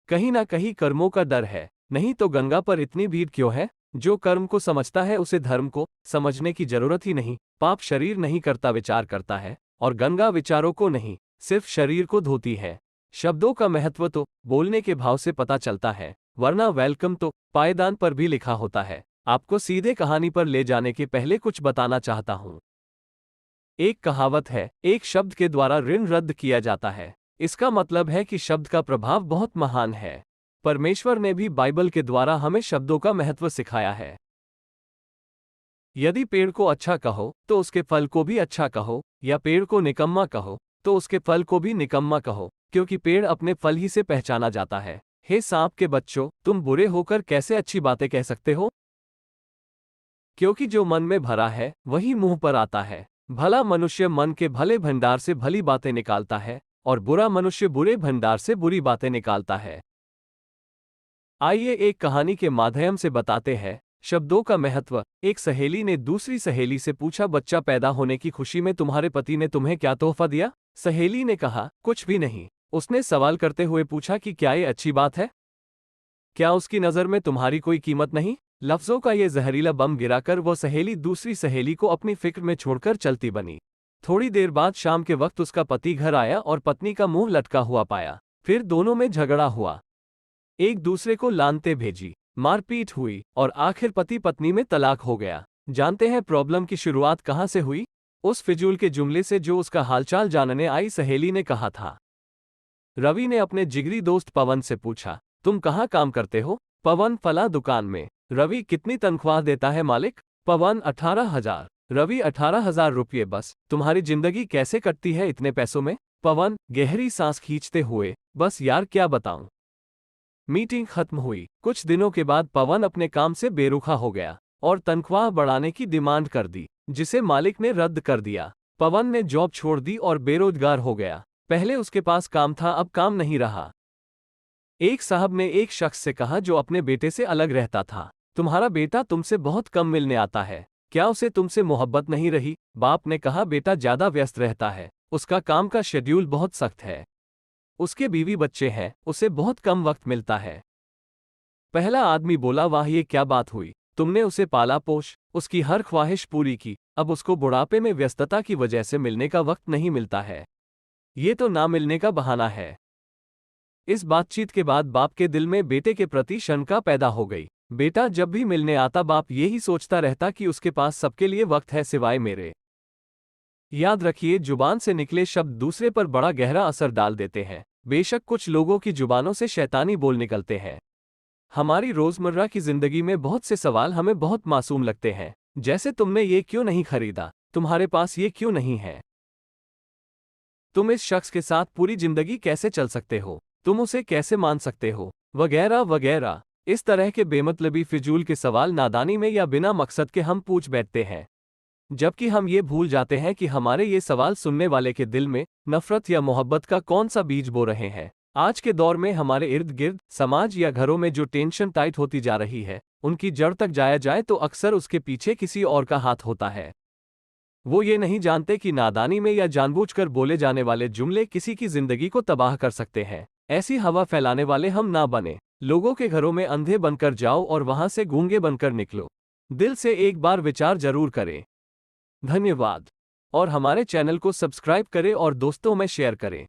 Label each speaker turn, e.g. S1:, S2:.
S1: कहीं ना कहीं कर्मों का डर है, नहीं तो गंगा पर इतनी भीड़ क्यों है? जो कर्म को समझता है उसे धर्म को समझने की जरूरत ही नहीं। पाप शरीर नहीं करता, विचार करता है, और गंगा विचारों को नहीं, सिर्फ शरीर को धोती है। शब्दों का महत्व तो बोलने के भाव से पता चलता है, वरना वेलकम तो पायदान पर भी लिखा होता है। आपको सीधे कहानी पर ले जाने के पहले कुछ बताना चाहता हूं। एक कहावत है, एक शब्द के द्वारा ऋण रद्द किया जाता है। इसका मतलब है कि शब्द का प्रभाव बहुत महान है। परमेश्वर ने भी बाइबल के द्वारा हमें शब्दों का महत्व सिखाया है। यदि पेड़ को अच्छा कहो तो उसके फल को भी अच्छा कहो, या पेड़ को निकम्मा कहो तो उसके फल को भी निकम्मा कहो, क्योंकि पेड़ अपने फल ही से पहचाना जाता है। हे सांप के बच्चों, तुम बुरे होकर कैसे अच्छी बातें कह सकते हो? क्योंकि जो मन में भरा है वही मुंह पर आता है। भला मनुष्य मन के भले भंडार से भली बातें निकालता है, और बुरा मनुष्य बुरे भंडार से बुरी बातें निकालता है। आइए एक कहानी के माध्यम से बताते हैं शब्दों का महत्व। एक सहेली ने दूसरी सहेली से पूछा, बच्चा पैदा होने की खुशी में तुम्हारे पति ने तुम्हें क्या तोहफा दिया? सहेली ने कहा, कुछ भी नहीं। उसने सवाल करते हुए पूछा कि क्या ये अच्छी बात है? क्या उसकी नज़र में तुम्हारी कोई कीमत नहीं? लफ्जों का ये जहरीला बम गिराकर वो सहेली दूसरी सहेली को अपनी फिक्र में छोड़कर चलती बनी। थोड़ी देर बाद शाम के वक्त उसका पति घर आया और पत्नी का मुंह लटका हुआ पाया। फिर दोनों में झगड़ा हुआ, एक दूसरे को लानते भेजी, मारपीट हुई, और आखिर पति पत्नी में तलाक हो गया। जानते हैं प्रॉब्लम की शुरुआत कहां से हुई? उस फिजूल के जुमले से जो उसका हालचाल जानने आई सहेली ने कहा था। रवि ने अपने जिगरी दोस्त पवन से पूछा, तुम कहाँ काम करते हो? पवन, फला दुकान में। रवि, कितनी तनख्वाह देता है मालिक? पवन, 18,000। रवि, 18,000 रुपये बस? तुम्हारी जिंदगी कैसे कटती है इतने पैसों में? पवन, गहरी सांस खींचते हुए, बस यार क्या बताऊं। मीटिंग खत्म हुई। कुछ दिनों के बाद पवन अपने काम से बेरुखा हो गया और तनख्वाह बढ़ाने की डिमांड कर दी, जिसे मालिक ने रद्द कर दिया। पवन ने जॉब छोड़ दी और बेरोजगार हो गया। पहले उसके पास काम था, अब काम नहीं रहा। एक साहब ने एक शख्स से कहा जो अपने बेटे से अलग रहता था, तुम्हारा बेटा तुमसे बहुत कम मिलने आता है, क्या उसे तुमसे मोहब्बत नहीं रही? बाप ने कहा, बेटा ज्यादा व्यस्त रहता है, उसका काम का शेड्यूल बहुत सख्त है, उसके बीवी बच्चे हैं, उसे बहुत कम वक्त मिलता है। पहला आदमी बोला, वाह ये क्या बात हुई, तुमने उसे पाला पोष, उसकी हर ख्वाहिश पूरी की, अब उसको बुढ़ापे में व्यस्तता की वजह से मिलने का वक्त नहीं मिलता है। ये तो ना मिलने का बहाना है। इस बातचीत के बाद बाप के दिल में बेटे के प्रति शंका पैदा हो गई। बेटा जब भी मिलने आता बाप यही सोचता रहता कि उसके पास सबके लिए वक्त है सिवाय मेरे। याद रखिए, जुबान से निकले शब्द दूसरे पर बड़ा गहरा असर डाल देते हैं। बेशक कुछ लोगों की जुबानों से शैतानी बोल निकलते हैं। हमारी रोजमर्रा की जिंदगी में बहुत से सवाल हमें बहुत मासूम लगते हैं, जैसे तुमने ये क्यों नहीं खरीदा, तुम्हारे पास ये क्यों नहीं है, तुम इस शख्स के साथ पूरी जिंदगी कैसे चल सकते हो, तुम उसे कैसे मान सकते हो, वगैरह वगैरह। इस तरह के बेमतलबी फिजूल के सवाल नादानी में या बिना मकसद के हम पूछ बैठते हैं, जबकि हम ये भूल जाते हैं कि हमारे ये सवाल सुनने वाले के दिल में नफरत या मोहब्बत का कौन सा बीज बो रहे हैं। आज के दौर में हमारे इर्द गिर्द समाज या घरों में जो टेंशन टाइट होती जा रही है, उनकी जड़ तक जाया जाए तो अक्सर उसके पीछे किसी और का हाथ होता है। वो ये नहीं जानते कि नादानी में या जानबूझकर बोले जाने वाले जुमले किसी की जिंदगी को तबाह कर सकते हैं। ऐसी हवा फैलाने वाले हम ना बने। लोगों के घरों में अंधे बनकर जाओ और वहां से गूंगे बनकर निकलो। दिल से एक बार विचार जरूर करें। धन्यवाद। और हमारे चैनल को सब्सक्राइब करें और दोस्तों में शेयर करें।